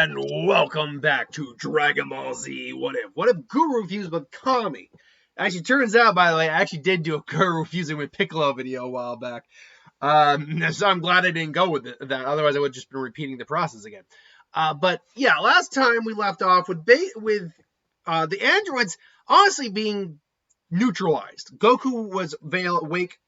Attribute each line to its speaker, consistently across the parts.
Speaker 1: And welcome back to Dragon Ball Z What If. What if Guru fused with Kami? Actually, turns out, by the way, I actually did do a Guru fusing with Piccolo video a while back. So I'm glad I didn't go with that. Otherwise, I would have just been repeating the process again. But yeah, last time we left off with the androids honestly being neutralized. Goku was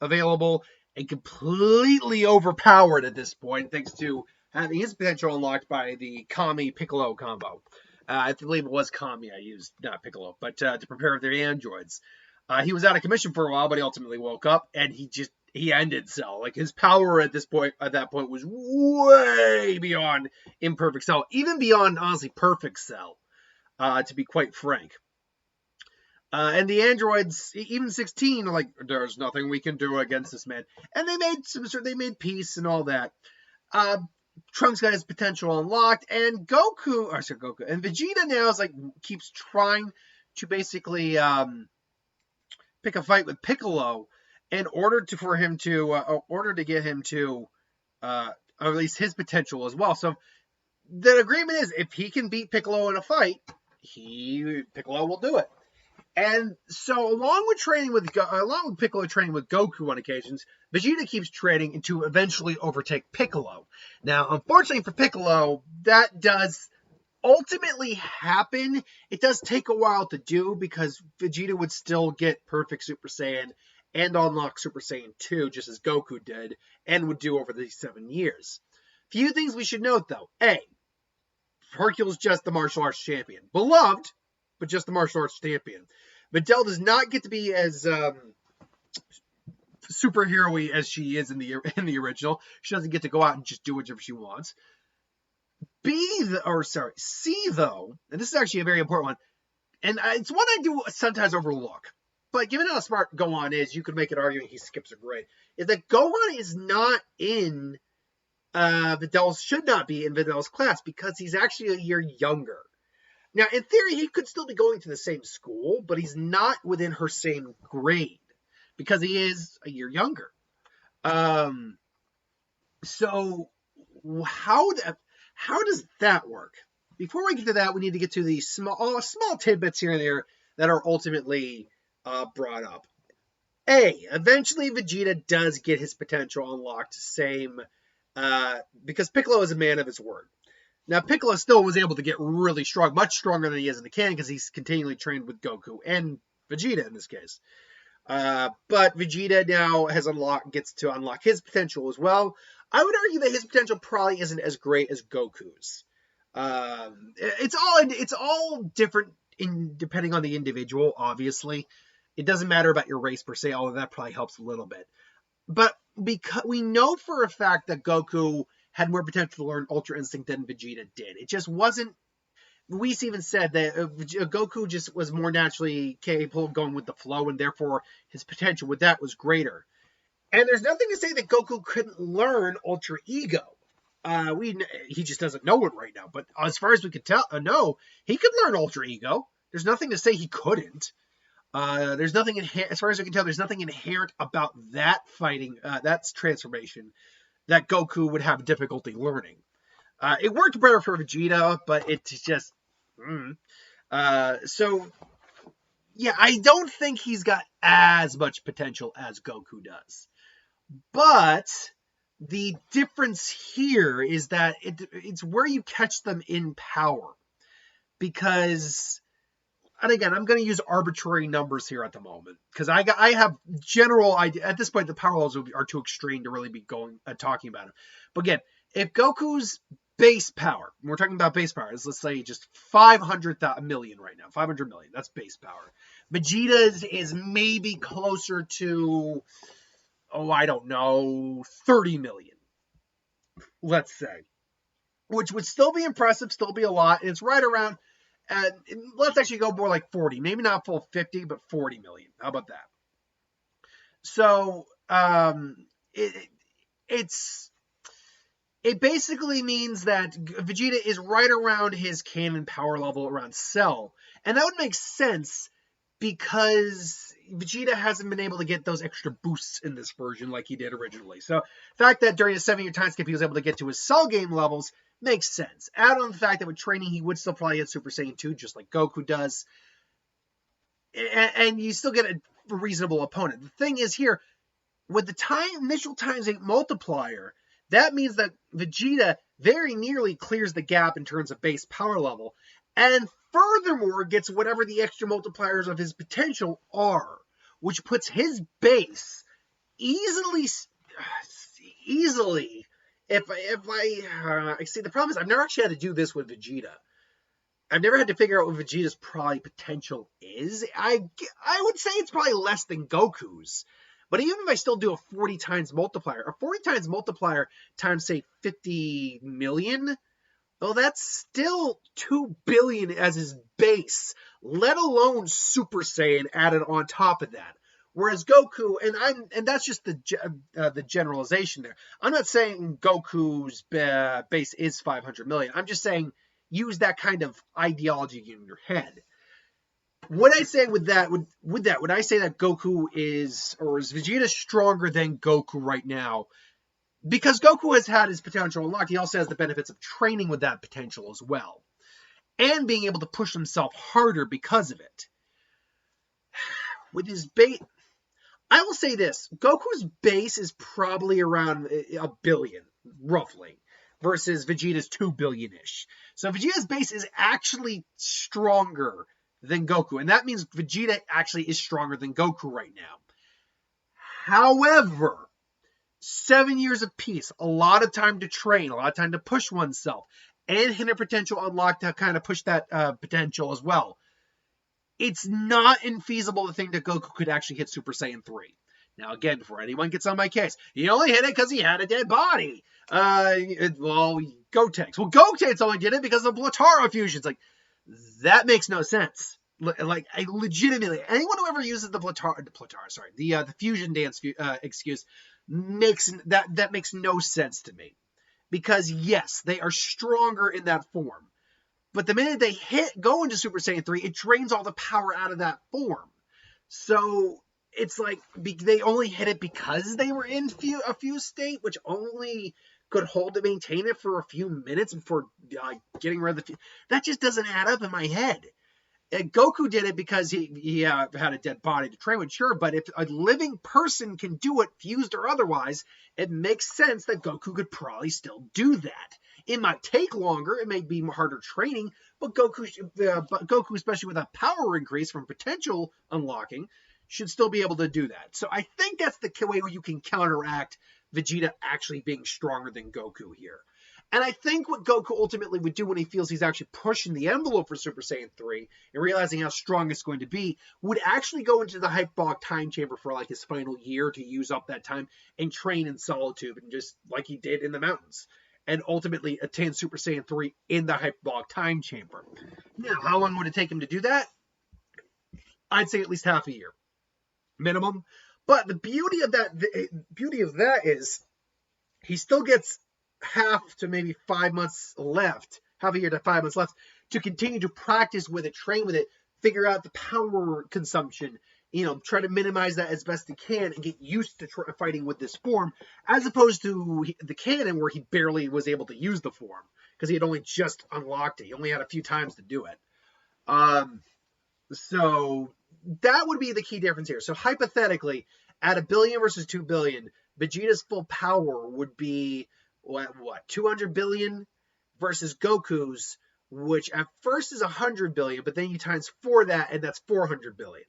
Speaker 1: available and completely overpowered at this point, thanks to having his potential unlocked by the Kami Piccolo combo. I believe it was Kami I used, not Piccolo, but to prepare the androids. He was out of commission for a while, but he ultimately woke up and he ended Cell. Like, his power at that point was way beyond imperfect Cell, even beyond honestly perfect Cell, to be quite frank. And the androids, even 16, are like, there's nothing we can do against this man. And they made peace and all that. Trunks got his potential unlocked, and Goku and Vegeta now keeps trying to basically pick a fight with Piccolo in order to get him to release his potential as well. So the agreement is, if he can beat Piccolo in a fight, Piccolo will do it. And so, along with Piccolo training with Goku on occasions, Vegeta keeps training to eventually overtake Piccolo. Now, unfortunately for Piccolo, that does ultimately happen. It does take a while to do, because Vegeta would still get Perfect Super Saiyan and unlock Super Saiyan 2, just as Goku did, and would do over these 7 years. Few things we should note, though. A, Hercule's just the martial arts champion. Beloved, but just the martial arts champion. Videl does not get to be as superhero-y as she is in the original. She doesn't get to go out and just do whatever she wants. C, though, and this is actually a very important one, and it's one I do sometimes overlook, but given how smart Gohan is, you could make an argument he skips a grade, is that Gohan is not in should not be in Videl's class, because he's actually a year younger. Now, in theory, he could still be going to the same school, but he's not within her same grade, because he is a year younger. So how does that work? Before we get to that, we need to get to the small tidbits here and there that are ultimately brought up. Eventually Vegeta does get his potential unlocked, because Piccolo is a man of his word. Now, Piccolo still was able to get really strong, much stronger than he is in the canon, because he's continually trained with Goku and Vegeta in this case. But Vegeta now gets to unlock his potential as well. I would argue that his potential probably isn't as great as Goku's. It's all different depending on the individual, obviously. It doesn't matter about your race per se, although that probably helps a little bit. But because we know for a fact that Goku had more potential to learn Ultra Instinct than Vegeta did. It just wasn't. Whis even said that Goku just was more naturally capable of going with the flow, and therefore his potential with that was greater. And there's nothing to say that Goku couldn't learn Ultra Ego. He just doesn't know it right now. But as far as we could know, he could learn Ultra Ego. There's nothing to say he couldn't. There's nothing as far as we can tell. There's nothing inherent about that that's transformation that Goku would have difficulty learning. It worked better for Vegeta, but it's just... So, yeah, I don't think he's got as much potential as Goku does. But the difference here is that it's where you catch them in power. Because... And again, I'm going to use arbitrary numbers here at the moment, because I have general idea. At this point, the power levels are too extreme to really be talking about it. But again, if Goku's base power, we're talking about base power, let's say just 500 million right now, 500 million, that's base power. Vegeta's is maybe closer to, 30 million, let's say, which would still be impressive, still be a lot. And it's right around. Let's actually go more like 40, maybe not full 50, but 40 million. How about that? So, it basically means that Vegeta is right around his canon power level around Cell. And that would make sense, because Vegeta hasn't been able to get those extra boosts in this version like he did originally. So the fact that during a 7-year time skip he was able to get to his Cell game levels Makes sense. Add on the fact that with training, he would still probably get Super Saiyan 2, just like Goku does. And you still get a reasonable opponent. The thing is here, with the initial times 8 multiplier, that means that Vegeta very nearly clears the gap in terms of base power level, and furthermore gets whatever the extra multipliers of his potential are, which puts his base easily. If I see, the problem is I've never actually had to do this with Vegeta. I've never had to figure out what Vegeta's probably potential is. I would say it's probably less than Goku's. But even if I still do a 40 times multiplier, a 40 times multiplier times, say, 50 million, well, that's still 2 billion as his base, let alone Super Saiyan added on top of that. Whereas Goku, and that's just the generalization there. I'm not saying Goku's base is 500 million. I'm just saying use that kind of ideology in your head. Would I say would I say that Goku is Vegeta stronger than Goku right now? Because Goku has had his potential unlocked, he also has the benefits of training with that potential as well. And being able to push himself harder because of it. With his base, I will say this, Goku's base is probably around 1 billion, roughly, versus Vegeta's 2 billion-ish. So Vegeta's base is actually stronger than Goku, and that means Vegeta actually is stronger than Goku right now. However, 7 years of peace, a lot of time to train, a lot of time to push oneself, and hidden potential unlocked to kind of push that potential as well. It's not infeasible to think that Goku could actually hit Super Saiyan 3. Now, again, before anyone gets on my case, he only hit it because he had a dead body. Gotenks. Well, Gotenks only did it because of Platara fusions. Like, that makes no sense. Like, I legitimately, anyone who ever uses the fusion dance excuse makes no sense to me. Because yes, they are stronger in that form. But the minute they go into Super Saiyan 3, it drains all the power out of that form. So it's like they only hit it because they were in a fused state, which only could hold to maintain it for a few minutes before getting rid of the. That just doesn't add up in my head. And Goku did it because he had a dead body to train with, sure. But if a living person can do it, fused or otherwise, it makes sense that Goku could probably still do that. It might take longer, it may be harder training, but Goku, especially with a power increase from potential unlocking, should still be able to do that. So I think that's the way you can counteract Vegeta actually being stronger than Goku here. And I think what Goku ultimately would do when he feels he's actually pushing the envelope for Super Saiyan 3 and realizing how strong it's going to be, would actually go into the Hyperbolic Time Chamber for like his final year to use up that time and train in solitude, and just like he did in the mountains, and ultimately attain Super Saiyan 3 in the Hyperbolic Time Chamber. Now, how long would it take him to do that? I'd say at least half a year, minimum. But the beauty of that is he still gets half to maybe 5 months left, half a year to 5 months left, to continue to practice with it, train with it, figure out the power consumption, try to minimize that as best he can and get used to fighting with this form, as opposed to the canon where he barely was able to use the form because he had only just unlocked it. He only had a few times to do it. So that would be the key difference here. So hypothetically, at 1 billion versus 2 billion, Vegeta's full power would be what 200 billion versus Goku's, which at first is 100 billion, but then you times 4 that, and that's 400 billion.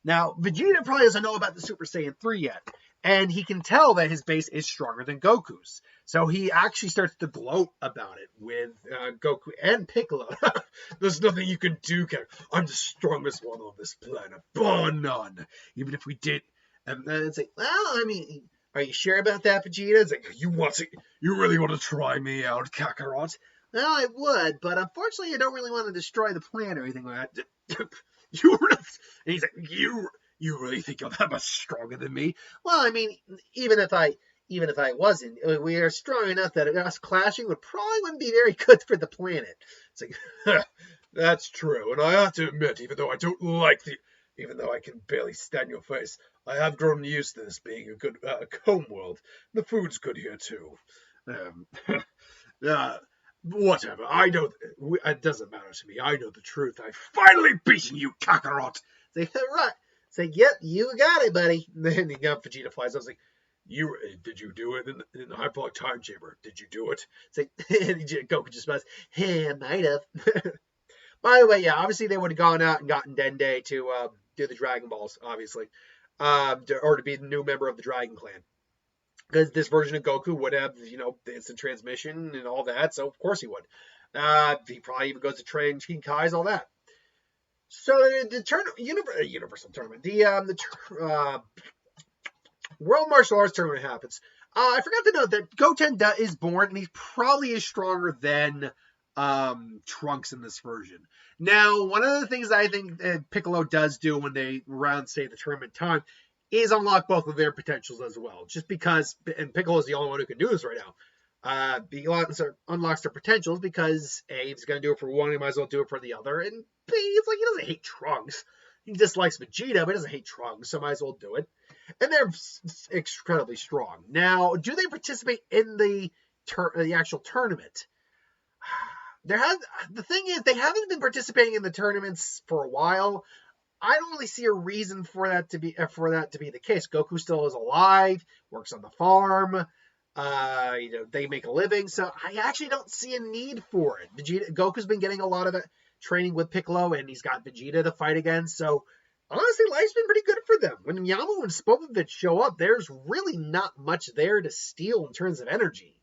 Speaker 1: Now, Vegeta probably doesn't know about the Super Saiyan 3 yet, and he can tell that his base is stronger than Goku's. So he actually starts to gloat about it with Goku and Piccolo. There's nothing you can do, Ken. I'm the strongest one on this planet, bar none. Even if we did. And then it's like, well, I mean, are you sure about that, Vegeta? It's like, you really want to try me out, Kakarot? Well, I would, but unfortunately I don't really want to destroy the planet or anything like that. And he's like, you really think you're that much stronger than me? Well, I mean, even if I wasn't, we are strong enough that us clashing wouldn't be very good for the planet. It's like, that's true, and I have to admit, even though I can barely stand your face, I have grown used to this being a good home world. The food's good here too. Whatever. I know. It doesn't matter to me. I know the truth. I've finally beaten you, Kakarot. Say, right. Say, yep, you got it, buddy. Then Vegeta flies. I was like, did you do it in the hyperbolic time chamber? Did you do it? It's like, Goku just smiles. Hey, I might have. By the way, yeah, obviously they would have gone out and gotten Dende to do the Dragon Balls, obviously, or to be the new member of the Dragon Clan. Because this version of Goku would have, the instant transmission and all that, so of course he would. He probably even goes to train King Kai's, all that. So the Universal Tournament, the World Martial Arts Tournament happens. I forgot to note that Goten is born, and he's probably is stronger than Trunks in this version. Now, one of the things I think Piccolo does do when they round, say, the tournament time, is unlock both of their potentials as well. Just because, and Piccolo is the only one who can do this right now. He unlocks their potentials because A, he's going to do it for one, he might as well do it for the other. And B, it's like he doesn't hate Trunks. He dislikes Vegeta, but he doesn't hate Trunks, so might as well do it. And they're incredibly strong. Now, do they participate in the actual tournament? The thing is, they haven't been participating in the tournaments for a while. I don't really see a reason for that to be the case. Goku still is alive, works on the farm. They make a living, so I actually don't see a need for it. Goku's been getting a lot of training with Piccolo, and he's got Vegeta to fight against. So honestly, life's been pretty good for them. When Yamcha and Spopovich show up, there's really not much there to steal in terms of energy.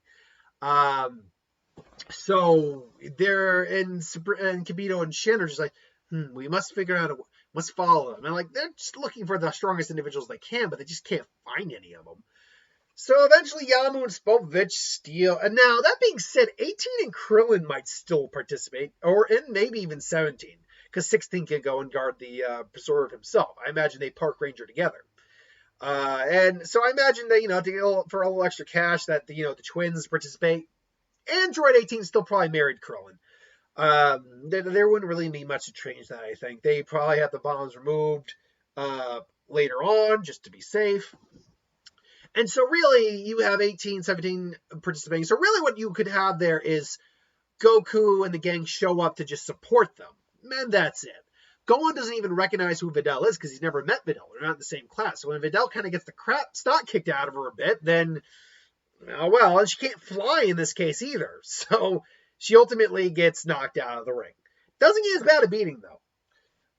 Speaker 1: So they're and Kibito and Shin are just like, we must figure out must follow them. And like they're just looking for the strongest individuals they can, but they just can't find any of them. So eventually Yamu and Spopovich steal. And now, that being said, 18 and Krillin might still participate, and maybe even 17, because 16 can go and guard the Preserve himself. I imagine they park ranger together. And so I imagine that, for a little extra cash, that the twins participate. Android 18 still probably married Krillin. There wouldn't really be much to change that, I think. They probably have the bombs removed later on, just to be safe. And so really, you have 18, 17 participating. So really what you could have there is Goku and the gang show up to just support them. And that's it. Gohan doesn't even recognize who Videl is because he's never met Videl. They're not in the same class. So when Videl kind of gets the stock kicked out of her a bit, then, and she can't fly in this case either. So she ultimately gets knocked out of the ring. Doesn't get as bad a beating, though.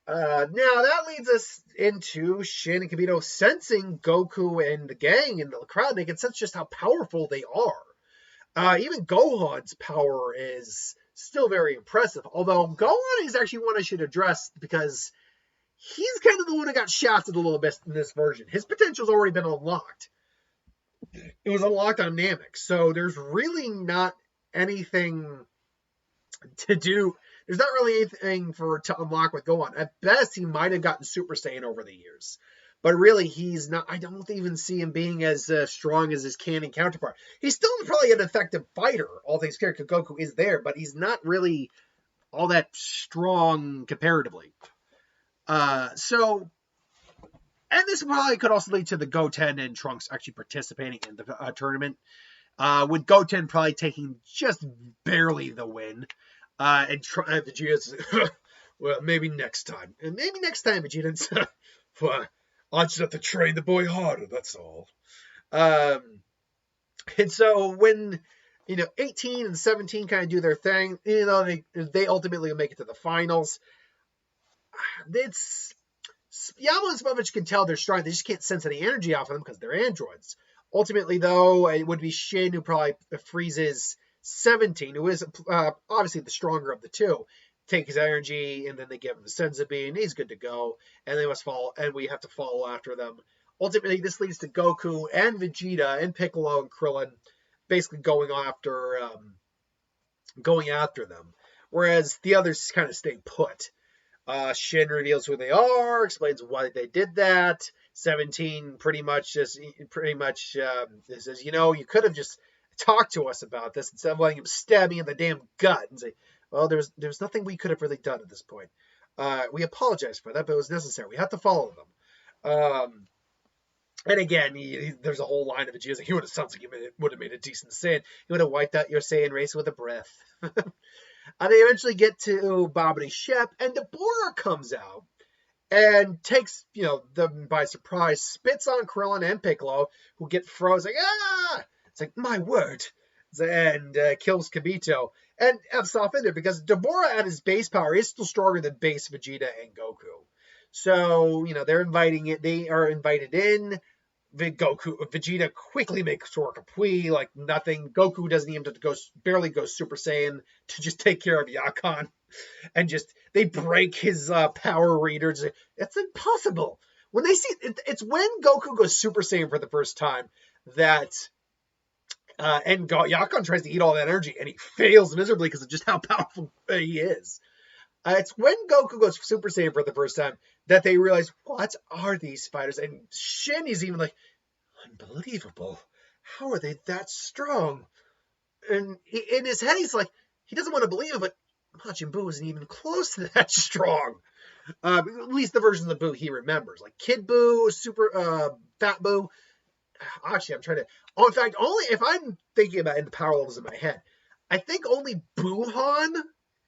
Speaker 1: Now, that leads us into Shin and Kibito sensing Goku and the gang and the crowd. They can sense just how powerful they are. Even Gohan's power is still very impressive. Although Gohan is actually one I should address because he's kind of the one who got shafted a little bit in this version. His potential's already been unlocked. It was unlocked on Namek. So there's really not anything to do. There's not really anything to unlock with Gohan. At best, he might have gotten Super Saiyan over the years. But really, he's not. I don't even see him being as strong as his canon counterpart. He's still probably an effective fighter, all things considered. Goku is there, but he's not really all that strong comparatively. And this probably could also lead to the Goten and Trunks actually participating in the tournament, with Goten probably taking just barely the win. And Vegeta's, well, maybe next time. And maybe next time, Vegeta's, well, I just have to train the boy harder, that's all. And so when, 18 and 17 kind of do their thing, they ultimately make it to the finals. Yama and Spopovich can tell they're strong. They just can't sense any energy off of them because they're androids. Ultimately, though, it would be Shin who probably freezes 17, who is obviously the stronger of the two. Take his energy, and then they give him the Senzu Bean. He's good to go, and they must follow, and we have to follow after them. Ultimately, this leads to Goku and Vegeta and Piccolo and Krillin basically going after them, whereas the others kind of stay put. Shin reveals who they are, explains why they did that. 17 pretty much says, you could have just talked to us about this instead of letting him stab me in the damn gut and say, well, there's nothing we could have really done at this point. We apologize for that, but it was necessary. We had to follow them. And again, there's a whole line of Vegeta's like, he would have sounds like he would have made a decent Saiyan. He would have wiped out your Saiyan race with a breath. And they eventually get to Babidi Shep, and Dabura comes out and takes, them by surprise, spits on Krillin and Piccolo, who get froze, like, ah! It's like, my word. And kills Kibito. And F's off in there, because Dabura at his base power is still stronger than base Vegeta and Goku. So, they are invited in. Vegeta quickly makes Sorkapui like nothing. Goku doesn't even have to barely go Super Saiyan to just take care of Yakon. And they break his power reader. It's impossible. When they see it's when Goku goes Super Saiyan for the first time that and Yakon tries to eat all that energy and he fails miserably because of just how powerful he is. It's when Goku goes Super Saiyan for the first time that they realize, what are these fighters? And Shin is even like, unbelievable. How are they that strong? And in his head, he's like, he doesn't want to believe it, but Majin Buu isn't even close to that strong. At least the version of the Buu he remembers. Like Kid Buu, Super Fat Buu. Actually, I'm trying to... Oh, in fact, only if I'm thinking about in the power levels in my head, I think only Buuhan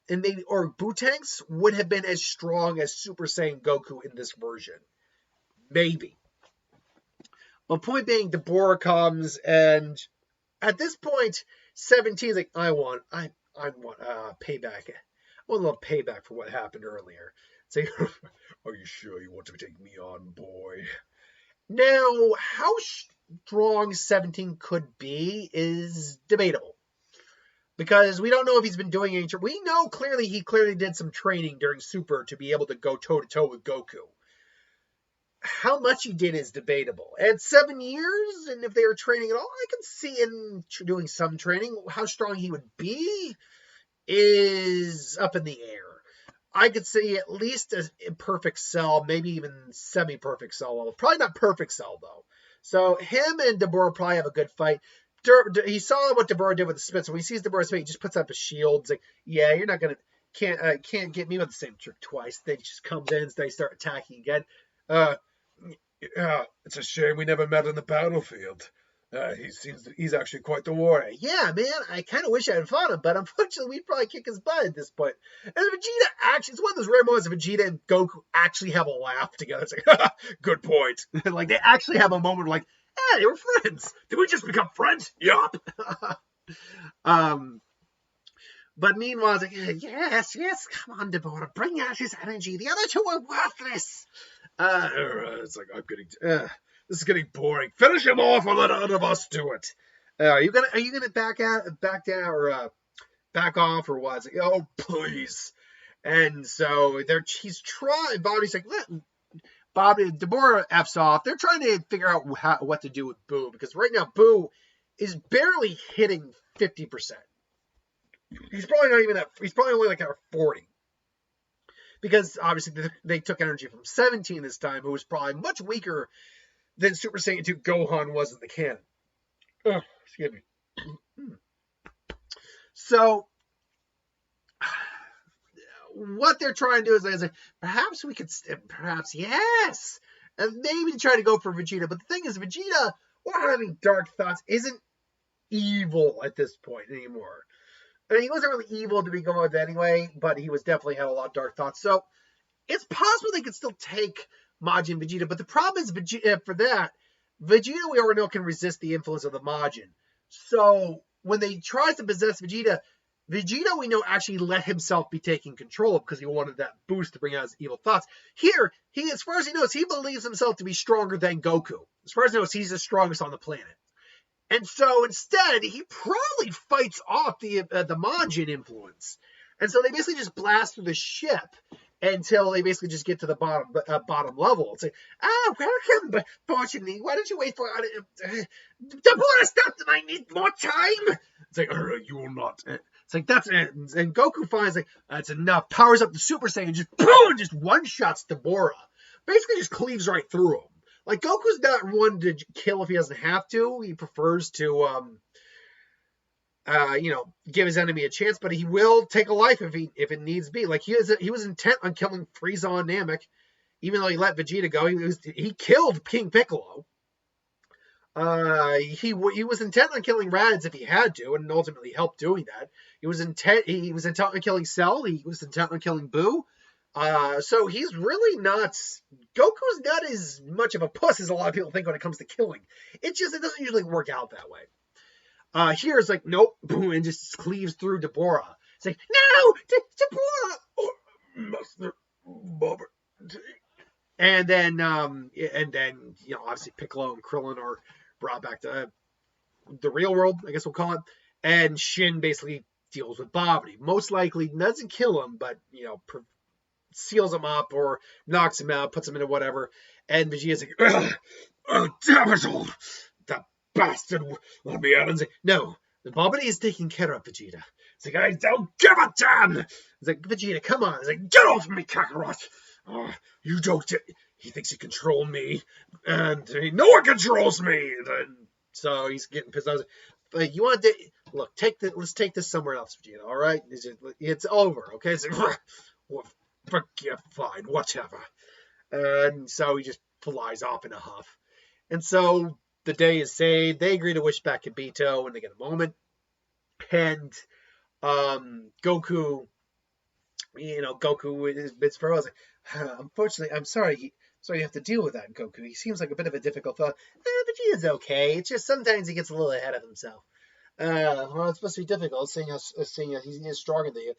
Speaker 1: and maybe or Bootanks would have been as strong as Super Saiyan Goku in this version. Maybe. But point being, Dabura comes, and at this point, 17 is like, I want payback. I want a little payback for what happened earlier. It's like, are you sure you want to take me on, boy? Now, how strong 17 could be is debatable. Because we don't know if he's been doing any... We know he clearly did some training during Super to be able to go toe-to-toe with Goku. How much he did is debatable. At 7 years, and if they were training at all, I can see him doing some training. How strong he would be is up in the air. I could see at least a perfect cell, maybe even semi-perfect cell level. Probably not perfect cell, though. So him and Dabura probably have a good fight. He saw what Dabura did with the spit, so when he sees Dabura spit, he just puts up a shield. It's like, yeah, you're not gonna can't get me with the same trick twice. Then he just comes in and they start attacking again. It's a shame we never met on the battlefield. He's actually quite the warrior. Yeah, man, I kind of wish I had fought him, but unfortunately, we'd probably kick his butt at this point. And Vegeta it's one of those rare moments that Vegeta and Goku actually have a laugh together. It's like, good point. Like, they actually have a moment like, hey, they were friends. Did we just become friends? Yup. But meanwhile, it's like, yes, come on, Dabura, bring out his energy. The other two are worthless. It's like, this is getting boring. Finish him off or let one of us do it. Are you gonna back down or back off or what? It's like, oh, please. And so he's trying. Bobby's like, Dabura F's off. They're trying to figure out what to do with Buu, because right now Buu is barely hitting 50%. He's probably not even he's probably only like at 40. Because obviously they took energy from 17 this time, who was probably much weaker than Super Saiyan 2 Gohan was in the canon. Excuse me. So, what they're trying to do is they say, perhaps we could, yes, and maybe try to go for Vegeta. But the thing is, Vegeta, or having dark thoughts, isn't evil at this point anymore. I mean, he wasn't really evil to be going with anyway, but he was definitely had a lot of dark thoughts. So, it's possible they could still take Majin Vegeta, but the problem is for that, Vegeta we already know can resist the influence of the Majin. So when they tries to possess Vegeta we know actually let himself be taken control of because he wanted that boost to bring out his evil thoughts. Here, as far as he knows, he believes himself to be stronger than Goku. As far as he knows, he's the strongest on the planet. And so instead, he probably fights off the Majin influence. And so they basically just blast through the ship until they basically just get to the bottom level. It's like, welcome, but fortunately, why don't you wait for Dabura, stop them, I need more time. It's like, you will not. It's like, that's it. And Goku finds like, that's enough. Powers up the Super Saiyan, just boom, just one-shots Dabura. Basically just cleaves right through him. Like, Goku's not one to kill if he doesn't have to. He prefers to, give his enemy a chance, but he will take a life if it needs be. Like, he was intent on killing Frieza and Namek, even though he let Vegeta go. He killed King Piccolo. He was intent on killing Raditz if he had to, and ultimately helped doing that. He was intent on killing Cell. He was intent on killing Boo. So he's really not. Goku's not as much of a puss as a lot of people think when it comes to killing. It doesn't usually work out that way. Here it's like nope, boom, and just cleaves through Dabura. It's like no, Dabura, oh, Master Bobber. And then obviously Piccolo and Krillin are brought back to the real world, I guess we'll call it. And Shin basically deals with Babidi. Most likely doesn't kill him, but seals him up or knocks him out, puts him into whatever. And Vegeta's like, oh, damn it all! That bastard let me out. And say, no, the Babidi is taking care of Vegeta. It's like, I don't give a damn! It's like, Vegeta, come on. It's like, get off me, Kakarot! Oh, you don't. He thinks he controls me, and no one controls me. So he's getting pissed off. But you want to look? Let's take this somewhere else, Vegeta. All right, it's over. Okay, so, well, forget, fine, whatever. And so he just flies off in a huff. And so the day is saved. They agree to wish back Kibito when they get a moment, and Goku. Goku is frozen. Unfortunately, I'm sorry. Sorry you have to deal with that, Goku. He seems like a bit of a difficult fellow. Vegeta's okay. It's just sometimes he gets a little ahead of himself. Well, it's supposed to be difficult, seeing as he's stronger than you.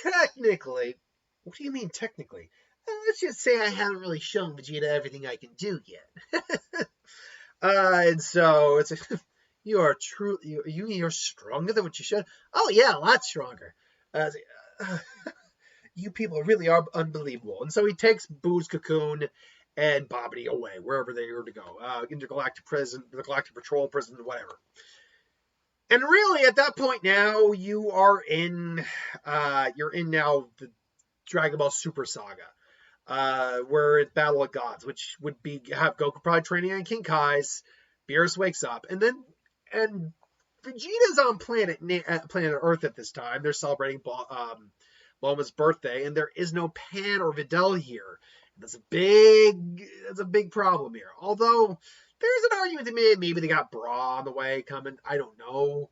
Speaker 1: Technically. What do you mean, technically? Let's just say I haven't really shown Vegeta everything I can do yet. And so it's you're stronger than what you should. Oh yeah, a lot stronger. You people really are unbelievable. And so he takes Boo's cocoon and Babidi away, wherever they are to go. Intergalactic prison, the Galactic Patrol prison, whatever. And really, at that point now, you are in, now the Dragon Ball Super Saga, where it's Battle of Gods, which would have Goku probably training on King Kai's. Beerus wakes up, and Vegeta's on planet Earth at this time. They're celebrating Bulma's birthday, and there is no Pan or Videl here. That's a big problem here. Although there's an argument to be maybe they got Bra on the way coming. I don't know.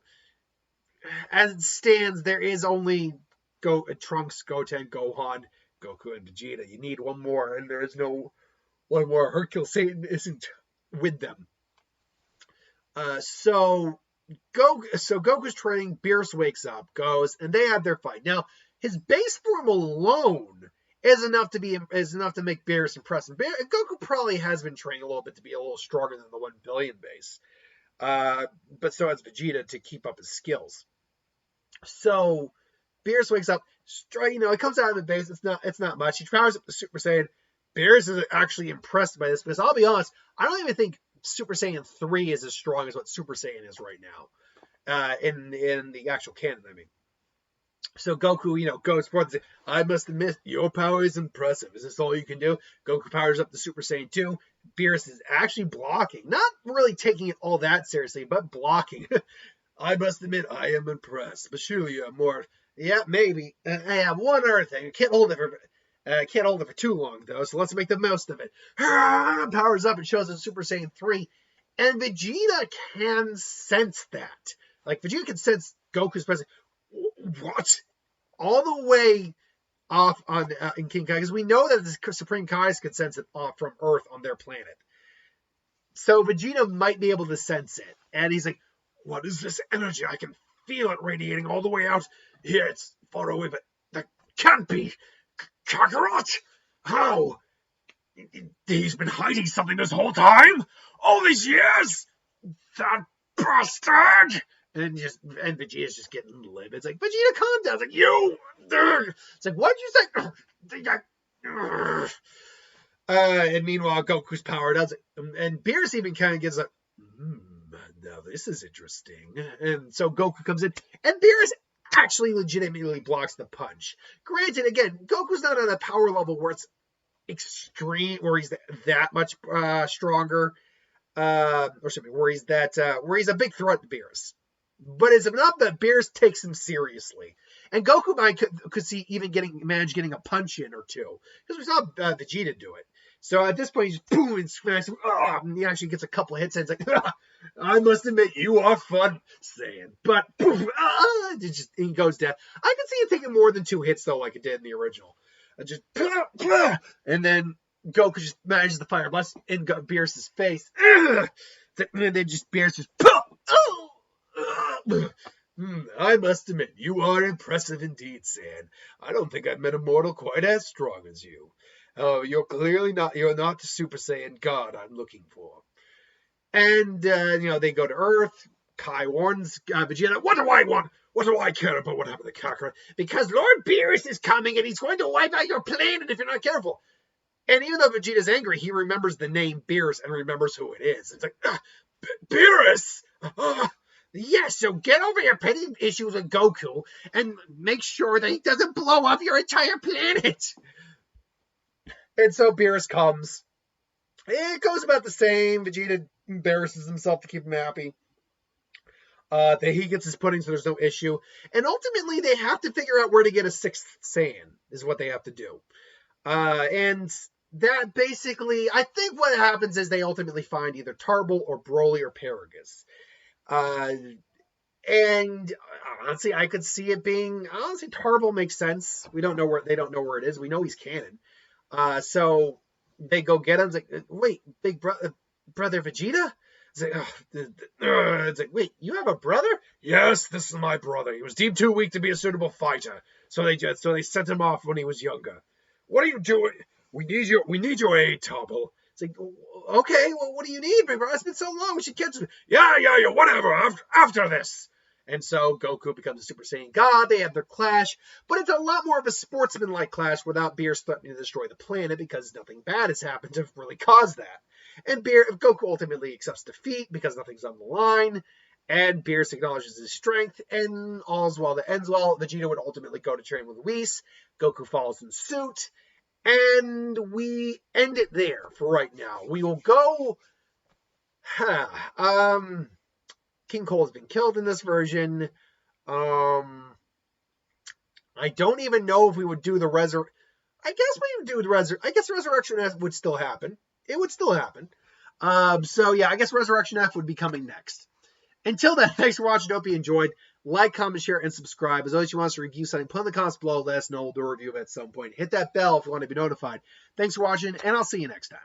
Speaker 1: As it stands, there is only Trunks, Goten, Gohan, Goku, and Vegeta. You need one more, and there is no one more. Hercule Satan isn't with them. So Goku's training. Beerus wakes up, goes, and they have their fight. Now, his base form alone is enough to make Beerus impressive. Goku probably has been training a little bit to be a little stronger than the 1 billion base. But so has Vegeta to keep up his skills. So Beerus wakes up, he comes out of the base. It's not much. He powers up the Super Saiyan. Beerus is actually impressed by this because I'll be honest, I don't even think Super Saiyan 3 is as strong as what Super Saiyan is right now. In the actual canon, I mean. So Goku, goes forth and says, I must admit, your power is impressive. Is this all you can do? Goku powers up the Super Saiyan 2. Beerus is actually blocking. Not really taking it all that seriously, but blocking. I must admit, I am impressed. But surely you have more. Yeah, maybe. I have one other thing. I can't hold it for too long, though, so let's make the most of it. Powers up and shows us Super Saiyan 3. And Vegeta can sense that. Like, Vegeta can sense Goku's presence. What? All the way off in King Kai, because we know that the Supreme Kais could sense it off from Earth on their planet. So Vegeta might be able to sense it. And he's like, what is this energy? I can feel it radiating all the way out. Here, it's far away, but that can't be. Kakarot? How? He's been hiding something this whole time? All these years? That bastard! And Vegeta's just getting livid. It's like, Vegeta, calm down. It's like, you! It's like, what'd you say? And meanwhile, Goku's powered up. And Beerus even kind of gets like, now this is interesting. And so Goku comes in, and Beerus actually legitimately blocks the punch. Granted, again, Goku's not on a power level where it's extreme, where he's that much stronger, where he's a big threat to Beerus. But it's enough that Beerus takes him seriously. And Goku could see even manage getting a punch in or two. Because we saw Vegeta do it. So at this point, he just boom and smashes him. And he actually gets a couple hits and it's like, I must admit, you are fun, Saiyan. But boom, he goes down. I can see it taking more than 2 hits, though, like it did in the original. Just, and then Goku just manages the fire blast in Beerus' face. And then just Beerus just, I must admit, you are impressive indeed, Saiyan. I don't think I've met a mortal quite as strong as you. You're clearly not the Super Saiyan God I'm looking for. And, they go to Earth. Kai warns Vegeta, what do I want? What do I care about what happened to Kakarot? Because Lord Beerus is coming and he's going to wipe out your planet if you're not careful. And even though Vegeta's angry, he remembers the name Beerus and remembers who it is. It's like, Beerus! Yes, so get over your petty issues with Goku and make sure that he doesn't blow up your entire planet. And so Beerus comes. It goes about the same. Vegeta embarrasses himself to keep him happy. He gets his pudding, so there's no issue. And ultimately, they have to figure out where to get a 6th Saiyan, is what they have to do. And that basically, I think what happens is they ultimately find either Tarble or Broly or Paragus. And honestly, I could see it being, Tarble makes sense. They don't know where it is. We know he's canon. So they go get him. It's like, wait, big brother Vegeta? It's like, wait, you have a brother? Yes, this is my brother. He was deemed too weak to be a suitable fighter. So they sent him off when he was younger. What are you doing? We need your aid, Tarble. It's like, okay, well, what do you need, big brother? It's been so long. We should catch him. Yeah, whatever. After this. And so Goku becomes a Super Saiyan God. They have their clash, but it's a lot more of a sportsman-like clash without Beerus threatening to destroy the planet because nothing bad has happened to really cause that. And Goku ultimately accepts defeat because nothing's on the line, and Beerus acknowledges his strength, and all's well that ends well. Vegeta would ultimately go to train with Whis. Goku follows in suit, and we end it there for right now. We will go... King Cole has been killed in this version. I don't even know if we would do the resurrection. I guess Resurrection F would still happen. It would still happen. So yeah, I guess Resurrection F would be coming next. Until then, thanks for watching. Hope you enjoyed. Like, comment, share, and subscribe. As always, you want us to review something, put in the comments below. Let us know. We'll do a review of it at some point. Hit that bell if you want to be notified. Thanks for watching, and I'll see you next time.